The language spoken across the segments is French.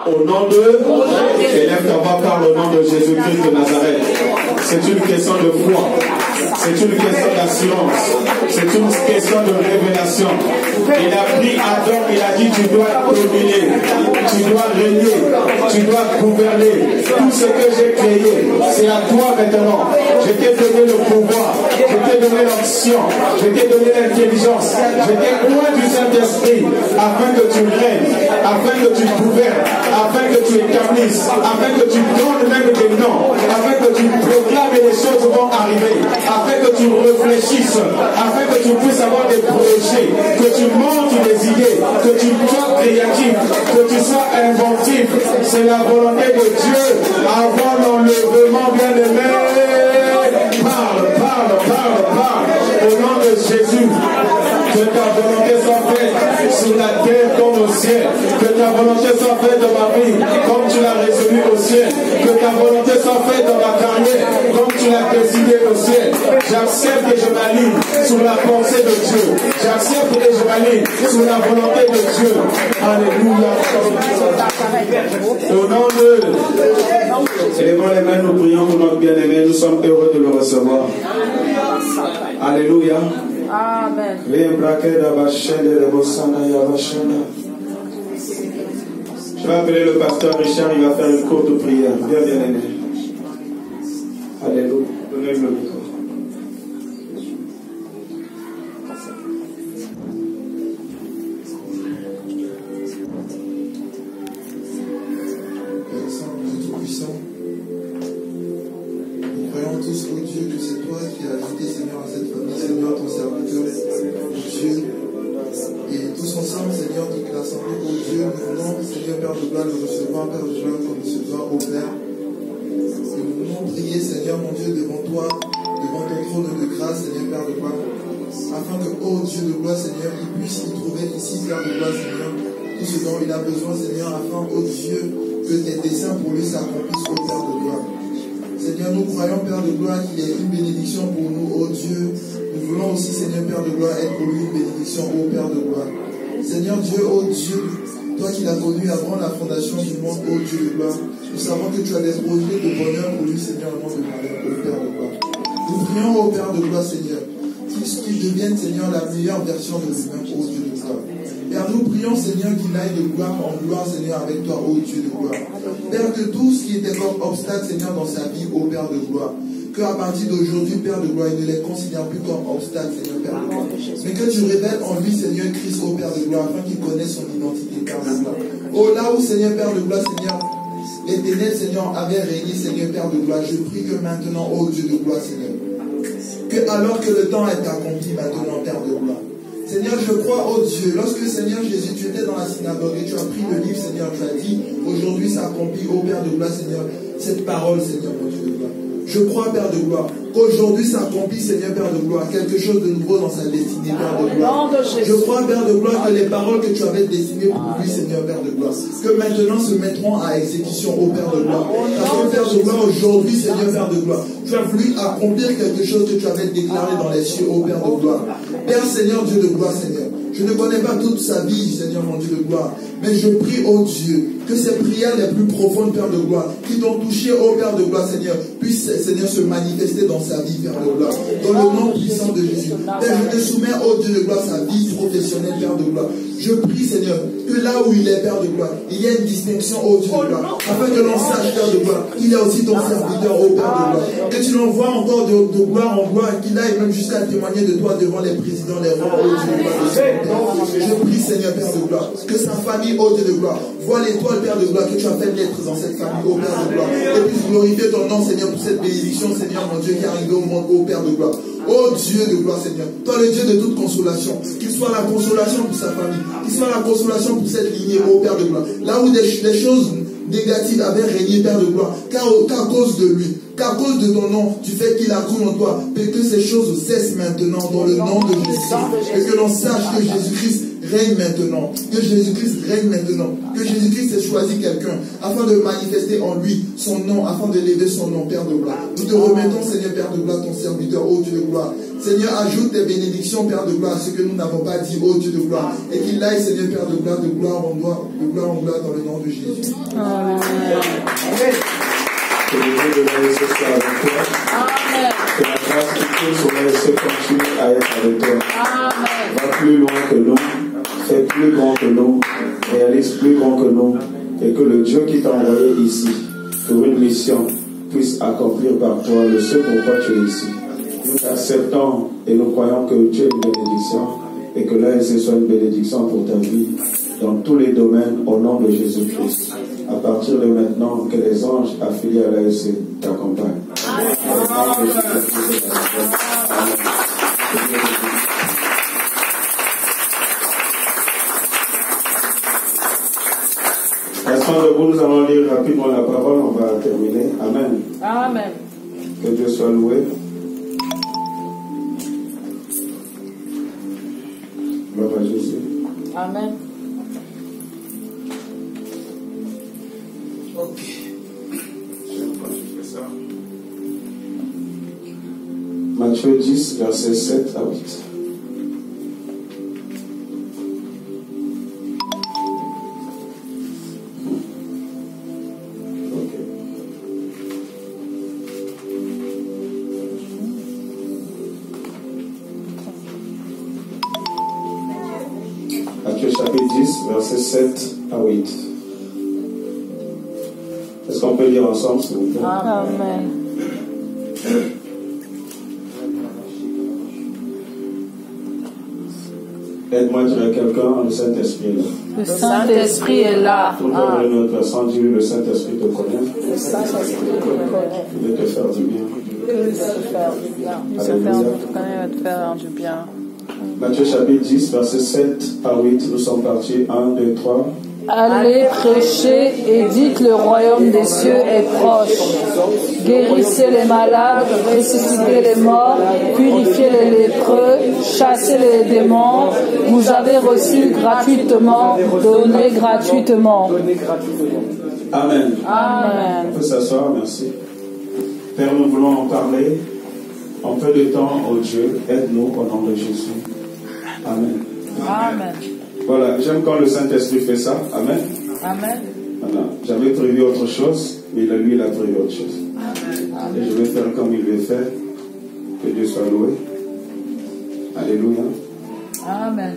Au nom de... Élève ta voix, parle au nom de Jésus-Christ de Nazareth. C'est une question de foi. C'est une question d'assurance. C'est une question de révélation. Il a pris Adam, il a dit tu dois dominer, tu dois régner, tu dois gouverner. Tout ce que j'ai créé, c'est à toi maintenant. Je t'ai donné le pouvoir, je t'ai donné l'onction, je t'ai donné l'intelligence, je t'ai oint du Saint-Esprit afin que tu règnes, afin que tu gouvernes, afin que tu établisses, afin que tu donnes même des noms, afin que tu proclames et les choses vont arriver, afin que tu réfléchisses, afin que tu puisses avoir des projets, que tu montes des idées, que tu sois créatif, que tu sois inventif. C'est la volonté de Dieu avant l'enlèvement, bien-aimé. Parle, parle, parle, parle. Au nom de Jésus, que ta volonté soit faite sur la terre comme au ciel. Que ta volonté soit faite dans ma vie comme tu l'as résolu au ciel. Que ta volonté soit faite dans ma carrière comme tu l'as décidé au ciel. J'accepte et je m'aligne sur la pensée de Dieu. J'accepte et je m'aligne sur la volonté de Dieu. Alléluia. Au nom de... Élevons les mains, nous prions pour notre bien-aimé. Nous sommes heureux de le recevoir. Alléluia. Amen. Je vais appeler le pasteur Richard, il va faire une courte prière. Bien aimé. Alléluia. Donnez-le le micro. Il a besoin, Seigneur, afin, oh Dieu, que tes desseins pour lui s'accomplissent, au Père de gloire. Seigneur, nous croyons, Père de gloire, qu'il est une bénédiction pour nous, oh Dieu. Nous voulons aussi, Seigneur, Père de gloire, être pour lui une bénédiction, ô Père de gloire. Seigneur Dieu, oh Dieu, toi qui l'as connu avant la fondation du monde, ô Dieu de gloire, nous savons que tu as des projets de bonheur pour lui, Seigneur, au nom de malheur, ô Père de gloire. Nous prions, ô Père de gloire, Seigneur, qu'il devienne, Seigneur, la meilleure version de lui-même, ô Dieu de gloire. Père, nous prions, Seigneur, qu'il aille de gloire en gloire, Seigneur, avec toi, ô Dieu de gloire. Père, que tout ce qui était comme obstacle, Seigneur, dans sa vie, ô Père de gloire, qu'à partir d'aujourd'hui, Père de gloire, il ne les considère plus comme obstacle, Seigneur, Père de gloire. Mais que tu révèles en lui, Seigneur, Christ, ô Père de gloire, afin qu'il connaisse son identité, Père de gloire. Oh, là où, Seigneur, Père de gloire, Seigneur, les ténèbres, Seigneur, avaient régné, Seigneur, Père de gloire, je prie que maintenant, ô Dieu de gloire, Seigneur, que alors que le temps est accompli maintenant, Père de gloire, Seigneur, je crois, oh Dieu, lorsque, Seigneur Jésus, tu étais dans la synagogue et tu as pris le livre, Seigneur, tu as dit, aujourd'hui s'accomplit, ô Père de gloire, Seigneur, cette parole, Seigneur, mon Dieu de gloire. Je crois, Père de gloire, qu'aujourd'hui s'accomplit, Seigneur, Père de gloire, quelque chose de nouveau dans sa destinée, Père de gloire. Je crois, Père de gloire, que les paroles que tu avais destinées pour lui, Seigneur, Père de gloire, que maintenant se mettront à exécution, ô Père de gloire. Parce que, Père de gloire, aujourd'hui, Seigneur, Père de gloire, tu as voulu accomplir quelque chose que tu avais déclaré dans les cieux, ô Père de gloire. Père, Seigneur, Dieu de gloire, Seigneur, je ne connais pas toute sa vie, Seigneur, mon Dieu de gloire, mais je prie, ô Dieu, que ces prières les plus profondes, Père de gloire, qui t'ont touché, ô Père de gloire, Seigneur, puissent, Seigneur, se manifester dans sa vie, Père de gloire, dans le nom puissant de Jésus. Père, je te soumets, ô Dieu de gloire, sa vie professionnelle, Père de gloire. Je prie, Seigneur, que là où il est, Père de gloire, il y ait une distinction, ô Dieu de gloire, afin que l'on sache, Père de gloire, qu'il est aussi ton serviteur, ô Père de gloire, que tu l'envoies encore de gloire en gloire, qu'il aille même jusqu'à témoigner de toi devant les présidents, les rois, ô Dieu de gloire, je prie, Seigneur, Père de gloire, que sa famille, ô Dieu de gloire, voit l'étoile, Père de gloire, que tu as fait naître dans cette famille, ô Père de gloire, et puisse glorifier ton nom, Seigneur, pour cette bénédiction, Seigneur, mon Dieu, qui est arrivé au monde, ô Père de gloire. Oh Dieu de gloire, Seigneur, toi le Dieu de toute consolation, qu'il soit la consolation pour sa famille, qu'il soit la consolation pour cette lignée, ô Père de gloire. Là où les choses négatives avaient régné, Père de gloire, car à cause de lui, qu'à cause de ton nom, tu fais qu'il accoule en toi, et que ces choses cessent maintenant dans le nom de Jésus, et que l'on sache que Jésus-Christ règne maintenant. Que Jésus-Christ règne maintenant. Que Jésus-Christ ait choisi quelqu'un afin de manifester en lui son nom, afin de l'élever son nom, Père de gloire. Nous te remettons, Seigneur, Père de gloire, ton serviteur, ô Dieu de gloire. Seigneur, ajoute tes bénédictions, Père de gloire, à ce que nous n'avons pas dit, ô Dieu de gloire. Et qu'il aille, Seigneur, Père de gloire en gloire, dans le nom de Jésus. Amen. Que le nom de la Jésus soit avec toi. Amen. Que la grâce de Dieu soit laissée continuer à être avec toi. Amen. Va plus loin que nous, fais plus grand que nous, réalise plus grand que nous, et que le Dieu qui t'a envoyé ici pour une mission puisse accomplir par toi le ce pourquoi tu es ici. Nous t'acceptons et nous croyons que tu es une bénédiction et que l'ASC soit une bénédiction pour ta vie dans tous les domaines au nom de Jésus-Christ. À partir de maintenant, que les anges affiliés à l'ASC t'accompagnent. Restons debout, nous allons lire rapidement la parole, on va terminer. Amen. Amen. Que Dieu soit loué. Gloire à Jésus. Amen. Ok. Matthieu 10, versets 7 à 8. Matthieu chapitre 10, versets 7 à 8. Est-ce qu'on peut lire ensemble, s'il vous plaît? Amen. Aide-moi à dire à quelqu'un, le Saint-Esprit est là. Le Saint-Esprit est là. Tout le monde est notre personne, dis-lui, le Saint-Esprit te connaît. Le Saint-Esprit te connaît. Il veut te faire du bien. Il veut te faire du bien. Il veut te faire du bien. Matthieu chapitre 10, versets 7 à 8, nous sommes partis. 1, 2, 3. Allez prêcher et dites le royaume des cieux est proche. Guérissez les malades, ressuscitez les morts, purifiez les lépreux, chassez les démons. Vous avez reçu gratuitement, donnez gratuitement. Amen. Amen. On peut s'asseoir, merci. Père, nous voulons en parler en peu de temps, oh Dieu, aide-nous au nom de Jésus. Amen. Amen. Voilà, j'aime quand le Saint-Esprit fait ça. Amen. Amen. Voilà. J'avais prévu autre chose, mais lui, il a prévu autre chose. Amen. Et je vais faire comme il veut faire. Que Dieu soit loué. Alléluia. Amen.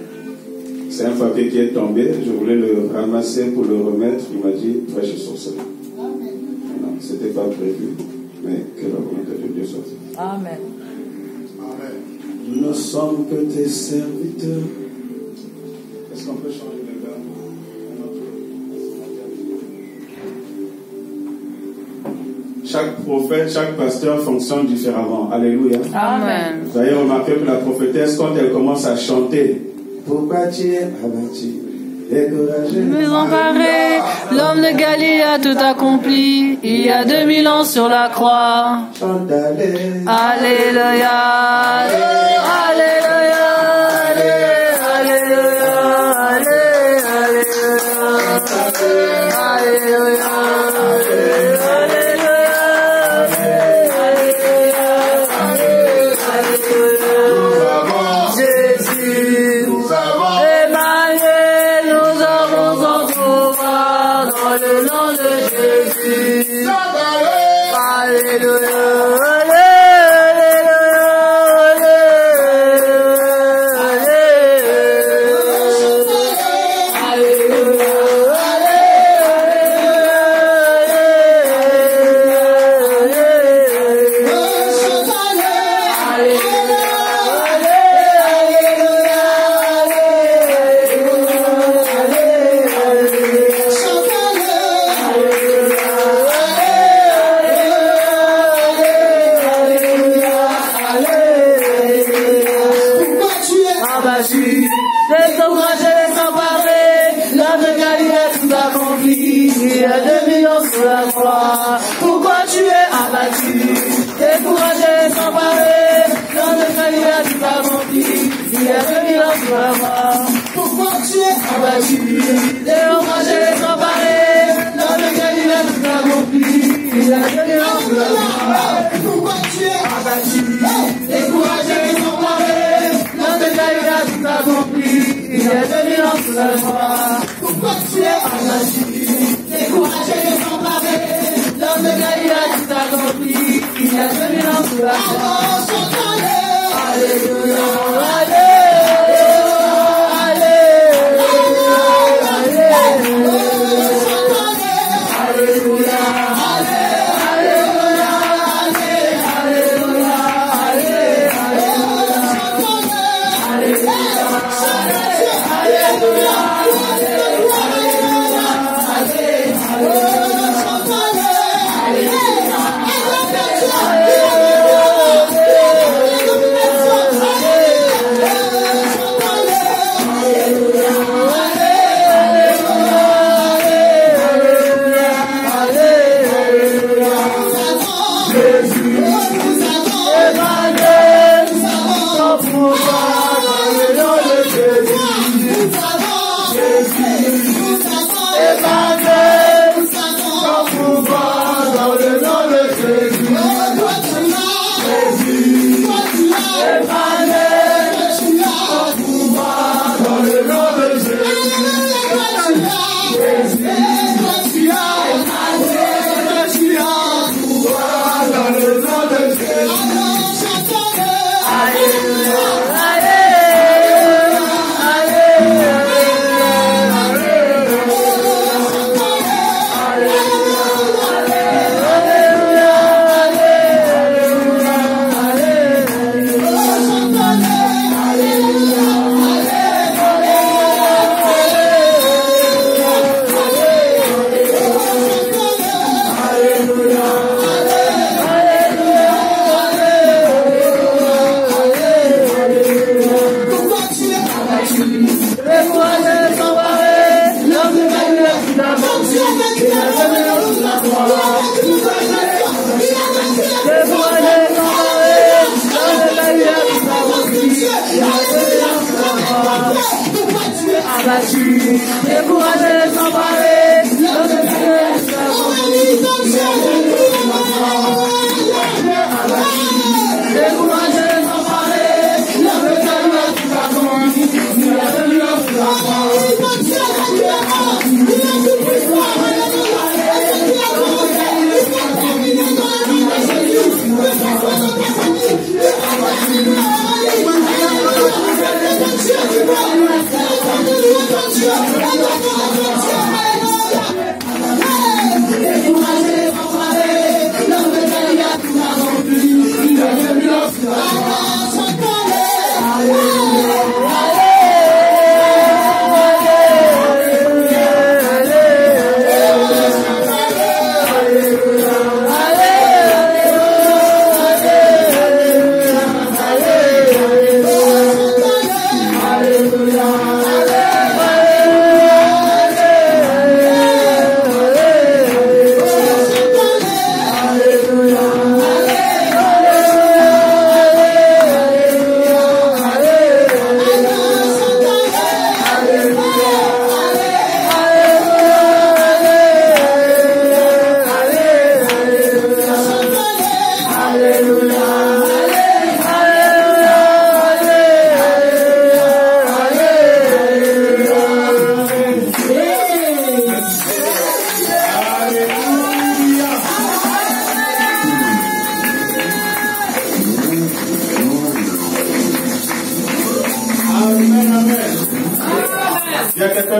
C'est un papier qui est tombé. Je voulais le ramasser pour le remettre. Il m'a dit, prêche sur cela. Non, ce n'était pas prévu. Mais que la volonté de Dieu soit faite. Amen. Nous ne sommes que tes serviteurs. Est-ce qu'on peut changer de verbe? Chaque prophète, chaque pasteur fonctionne différemment. Alléluia. Amen. Vous avez remarqué que la prophétesse, quand elle commence à chanter, pourquoi tu es abattu, découragé, Désemparé, l'homme de Galilée a tout accompli. Il y a 2000 ans sur la croix. chante Alléluia. Alléluia. Alléluia. Pourquoi tu es abattu, découragé, désemparé, l'homme de Galilée a tout accompli. il est venu dans la mort. Pourquoi tu es abattu? Découragé, désemparé, dans lequel il a tout accompli, il est venu dans la mort. Pourquoi tu es abattu? Découragé, désemparé, dans lequel il a tout accompli, il est venu dans la mort. Pourquoi tu es abattu? Découragé, désemparé, dans lequel il a tout accompli, il est venu dans la mort. Alléluia,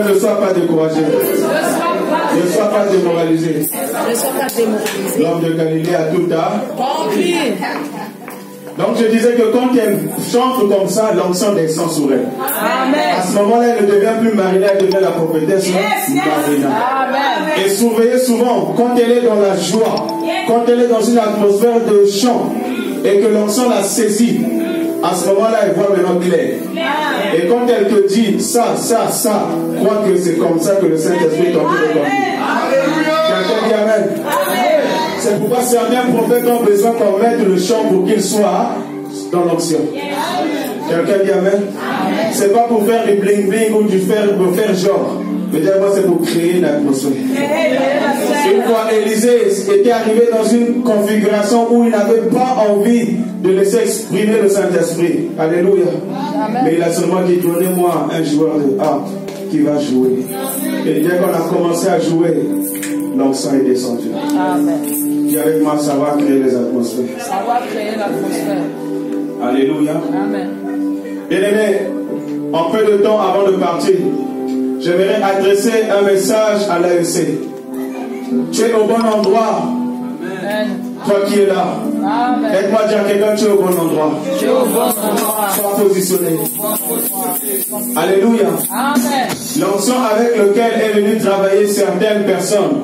Ne sois pas découragé. Ne sois pas démoralisé. L'homme de Galilée a tout à. Donc je disais que quand elle chante comme ça, l'onction descend sur elle. À ce moment-là, elle ne devient plus Marina, elle devient la prophétesse Marina. Et surveillez souvent, quand elle est dans la joie, quand elle est dans une atmosphère de chant, et que l'onction la saisit, à ce moment-là, elle voit maintenant clair. Et quand elle te dit ça, crois que c'est comme ça que le Saint-Esprit t'en dit de conduire. Quelqu'un dit Amen. C'est pourquoi certains prophètes ont besoin qu'on mette le chant pour qu'il soit dans l'onction. Quelqu'un dit Amen. C'est pas pour faire du bling bling ou pour faire genre. Mais d'abord, c'est pour créer une atmosphère. Une fois, Élisée était arrivé dans une configuration où il n'avait pas envie de laisser exprimer le Saint-Esprit. Alléluia. Mais il a seulement dit, donnez-moi un joueur de harpe qui va jouer. Et dès qu'on a commencé à jouer, l'onction est descendu. Amen. Et avec moi, ça va créer les atmosphères. Ça va créer l'atmosphère. Alléluia. Amen. Bien-aimé, en peu de temps avant de partir, j'aimerais adresser un message à l'AEC. Tu es au bon endroit. Amen. Toi qui es là. Amen. Aide-moi à dire à quelqu'un, tu es au bon endroit. Tu es au bon endroit. Sois positionné. Alléluia. Amen. L'onction avec lequel est venu travailler certaines personnes.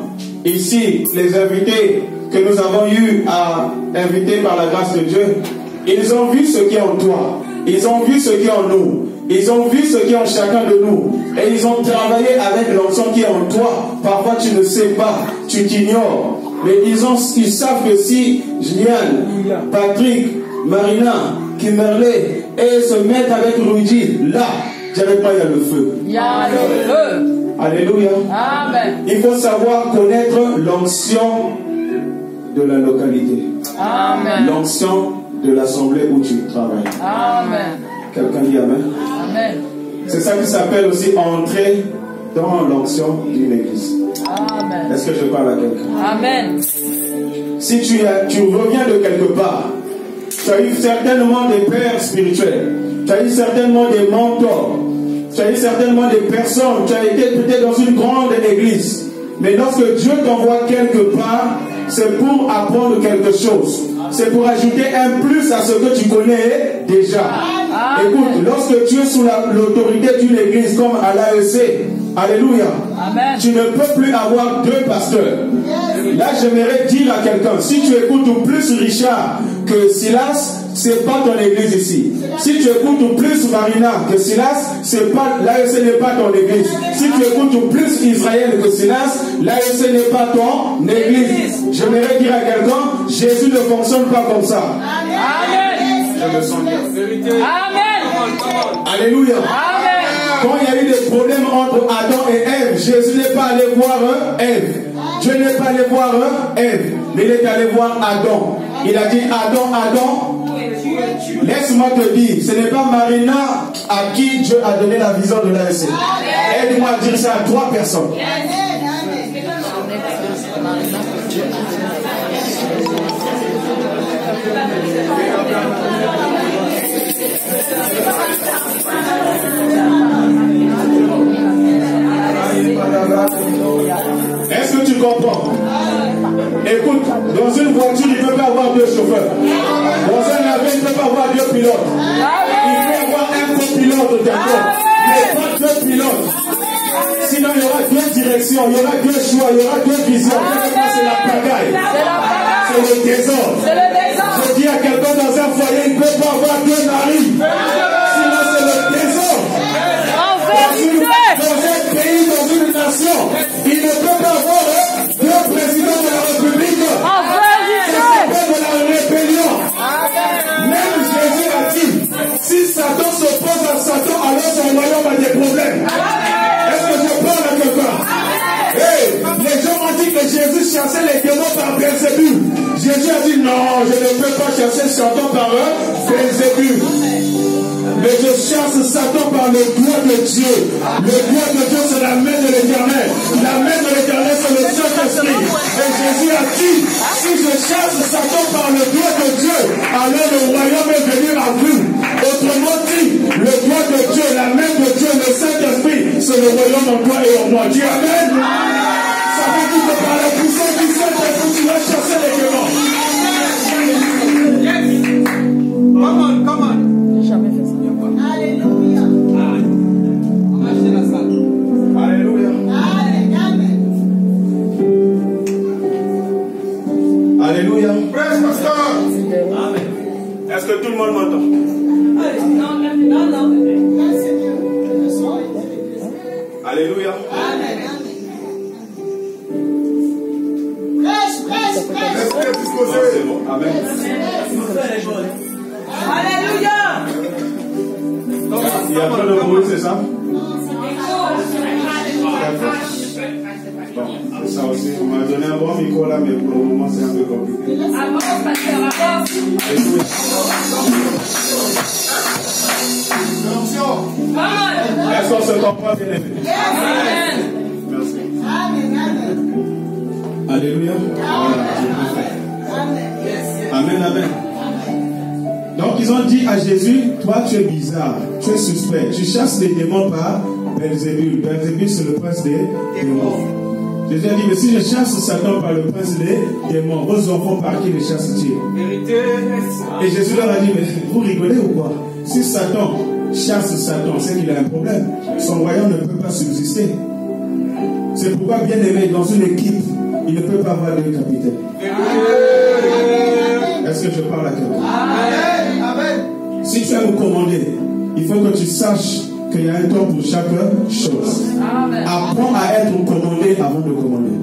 Ici, les invités que nous avons eu à inviter par la grâce de Dieu, ils ont vu ce qui est en toi. Ils ont vu ce qui est en nous. Ils ont vu ce qui est en chacun de nous. Et ils ont travaillé avec l'onction qui est en toi. Parfois tu ne sais pas, tu t'ignores. Mais ils savent que si Juliane, Patrick, Marina, Kimberley, et se mettent avec Rudy, là, directement il y a le feu. Il y a le feu. Alléluia. Amen. Il faut savoir connaître l'onction de la localité. Amen. L'onction de l'assemblée où tu travailles. Amen. Quelqu'un dit Amen. Amen. C'est ça qui s'appelle aussi entrer dans l'onction d'une église. Amen. Est-ce que je parle à quelqu'un? Amen. Si tu reviens de quelque part, tu as eu certainement des pères spirituels, tu as eu certainement des mentors, tu as eu certainement des personnes, tu as été peut-être dans une grande église. Mais lorsque Dieu t'envoie quelque part, c'est pour apprendre quelque chose. C'est pour ajouter un plus à ce que tu connais déjà. Amen. Écoute, lorsque tu es sous l'autorité d'une église comme à l'AEC, alléluia, Amen. tu ne peux plus avoir deux pasteurs. Là, j'aimerais dire à quelqu'un, si tu écoutes plus Richard que Silas, c'est pas ton église ici. Si tu écoutes plus Marina que Silas, c'est pas, l'AEC n'est pas ton église. Si tu écoutes plus Israël que Silas, l'AEC n'est pas ton église. J'aimerais dire à quelqu'un, Jésus ne fonctionne pas comme ça. Amen. Je me sens bien. Amen. Alléluia. Amen. Quand il y a eu des problèmes entre Adam et Ève, Jésus n'est pas allé voir Ève. Dieu n'est pas allé voir Ève, mais il est allé voir Adam. Il a dit, Adam, laisse-moi te dire, ce n'est pas Marina à qui Dieu a donné la vision de l'AEC. Aide-moi à dire ça à 3 personnes. Est-ce que tu comprends? Écoute, dans une voiture, il ne peut pas avoir 2 chauffeurs. Dans un avion, il ne peut pas avoir 2 pilotes. Il peut avoir un copilote, d'accord, mais pas 2 pilotes. Sinon, il y aura 2 directions, il y aura 2 choix, il y aura 2 visions. C'est la pagaille. C'est le désordre. Je dis à quelqu'un dans un foyer, il ne peut pas avoir 2 maris. Sinon, c'est le désordre. Dans un pays, dans une nation, il ne peut pas avoir 2 présidents de la République. C'est de la rébellion. Même Jésus a dit, si Satan s'oppose à Satan, alors son royaume a des problèmes. Est-ce que je parle à quelqu'un? Hey, les gens ont dit que Jésus chassait les démons par Belzébul. Jésus a dit non, je ne peux pas chasser Satan par Belzébul. Mais je chasse Satan par le doigt de Dieu. Le doigt de Dieu, c'est la main de l'Éternel. La main de l'Éternel, c'est le Saint-Esprit. Et Jésus a dit, si je chasse Satan par le doigt de Dieu, alors le royaume est venu à vous. Autrement dit, le doigt de Dieu, la main de Dieu, le Saint-Esprit, c'est le royaume en toi et en moi. Dis Amen. Ça veut dire que par la puissance du Saint-Esprit, tu vas chasser les démons. Come on. J'ai jamais fait ça. Alléluia. Alléluia. Alléluia. Amen. Est-ce que tout le monde m'entend? Alléluia. C'est bon. Amen. Alléluia. Il y a peu de bruit, c'est ça? Bon, c'est ça aussi. On m'a donné un bon micro là, mais pour le moment, c'est un peu compliqué. Est-ce qu'on se comprend bien aimé? Merci. Alléluia. Amen, amen. Donc ils ont dit à Jésus, toi tu es bizarre, tu es suspect, tu chasses les démons par Belzébul. Belzébul c'est le prince des démons. Jésus a dit, mais si je chasse Satan par le prince des démons, vos enfants par qui les chassent-ils? Et Jésus leur a dit, mais vous rigolez ou quoi? Si Satan chasse Satan, c'est qu'il a un problème. Son royaume ne peut pas subsister. C'est pourquoi, bien aimé, dans une équipe, il ne peut pas avoir deux capitaines. Est-ce que je parle à quelqu'un? Si tu as me commander, il faut que tu saches qu'il y a un temps pour chaque chose. Apprends à être commandé avant de commander.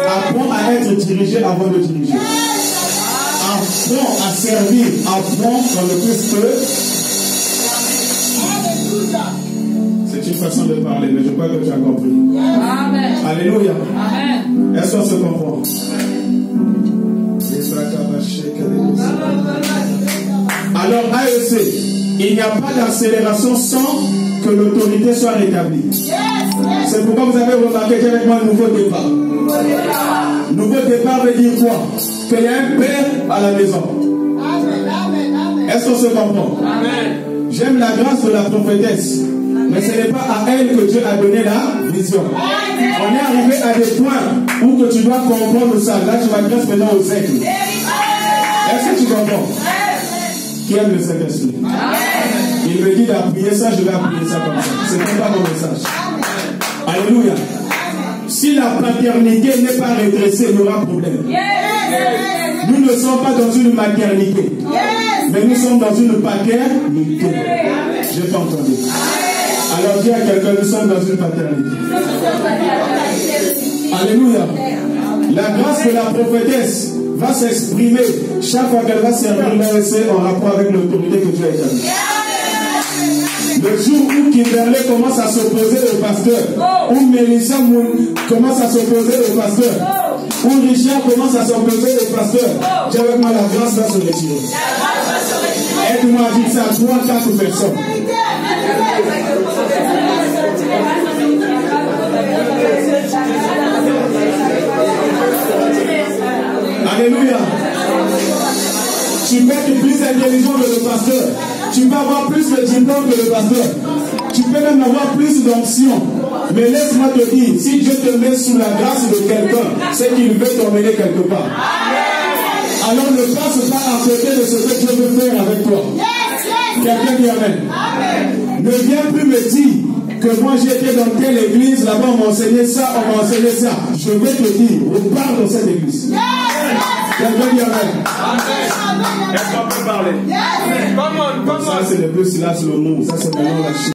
Apprends à être dirigé avant de diriger. Apprends à servir. Apprends dans le plus que. C'est une façon de parler, mais je crois que tu as compris. Amen. Alléluia. Amen. Est-ce qu'on se comprend? Alors, AEC, il n'y a pas d'accélération sans que l'autorité soit rétablie. C'est pourquoi vous avez remarqué qu'il y a avec moi un nouveau départ. Nouveau départ veut dire quoi? Qu'il y a un père à la maison. Est-ce qu'on se comprend? J'aime la grâce de la prophétesse, mais ce n'est pas à elle que Dieu a donné la vision. On est arrivé à des points où que tu dois comprendre ça. Là, tu vas grâce maintenant aux aigles. Est-ce que tu comprends? Qui aime le Saint-Esprit? Il me dit d'appuyer ça, je vais appuyer ça comme ça. Ce n'est pas mon message. Alléluia. Si la paternité n'est pas redressée, il y aura problème. Nous ne sommes pas dans une maternité, mais nous sommes dans une paternité. Je n'ai pas entendu. Alors dis à quelqu'un, nous sommes dans une paternité. Alléluia. La grâce de la prophétesse va s'exprimer chaque fois qu'elle va servir l'AEC en rapport avec l'autorité que Dieu a établie. Le jour où Kimberley commence à s'opposer au pasteur, où Mélissa commence à s'opposer au pasteur, où Richard commence à s'opposer au pasteur, dis avec moi, la grâce va se retirer. Aide-moi à dire ça à 3-4 personnes. Alléluia. Tu peux être plus intelligent que le pasteur. Tu peux avoir plus de diplôme que le pasteur. Tu peux même avoir plus d'onction. Mais laisse-moi te dire, si Dieu te met sous la grâce de quelqu'un, c'est qu'il veut t'emmener quelque part. Alors ne passe pas à côté de ce que Dieu veut faire avec toi. Quelqu'un dit amen. Ne viens plus me dire que moi j'étais dans telle église, là-bas on m'a enseigné ça, on m'a enseigné ça. Je vais te dire, repars dans cette église. Quelqu'un dit amen. Est-ce qu'on peut parler? Ça c'est le plus, là c'est le mot. Ça c'est maintenant la chute.